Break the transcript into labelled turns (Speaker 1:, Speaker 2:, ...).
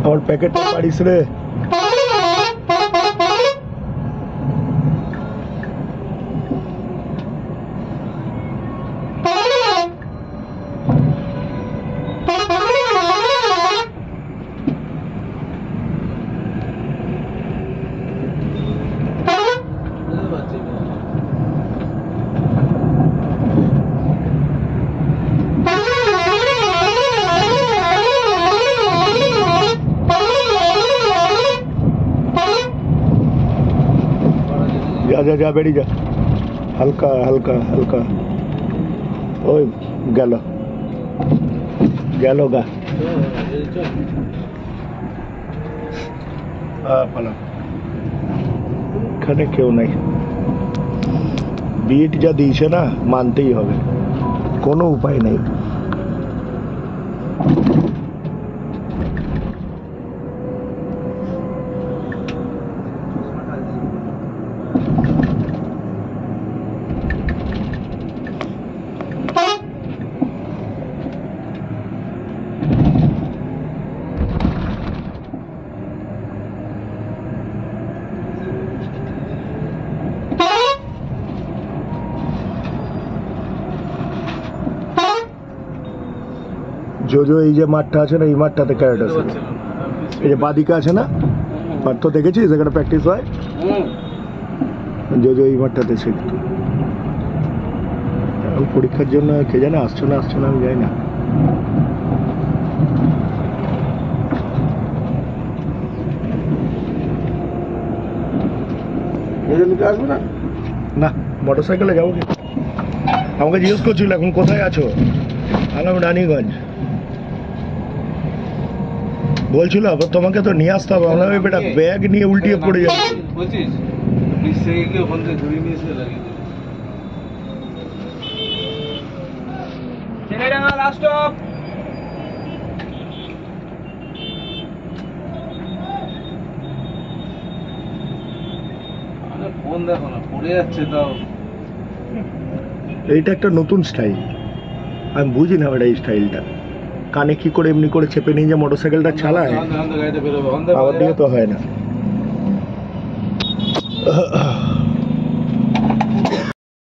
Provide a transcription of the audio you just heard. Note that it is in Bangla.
Speaker 1: আমার প্যাকেটটা পারিস রে। जा जा बेड़ी जा, हल्का हल्का हल्का। ओए गलो गलो गा এখানে কেউ নাই। বিট যা দিয়েছে না, মানতেই হবে, কোনো উপায় নেই। जो এই যে মাঠটা আছে না, এই মাঠটাতে ক্যারেট আছে। এই যে বাদিকা আছে না, মাঠ তো দেখেছিস, এখানে প্র্যাকটিস হয়। जो এই মাঠটাতে শিখতো। পরীক্ষার জন্য কে জানে আসছে না আমি যাই না। আসবে না না, মোটরসাইকেলে যাবো কি? আমাকে জিজ্ঞেস করছিল এখন কোথায় আছো, আমি রানীগঞ্জ। বলছিল তোমাকে তো নিয়ে আসতে হবে। আমরা বেটা ব্যাগ নিয়ে উল্টিয়ে পড়ে যাচ্ছি। এইটা একটা নতুন স্টাইল, আমি বুঝি না এই স্টাইলটা। কানে কি করে এমনি করে চেপে নিয়ে যে মোটরসাইকেলটা চালায়, আমার দিয়ে তো হয় না।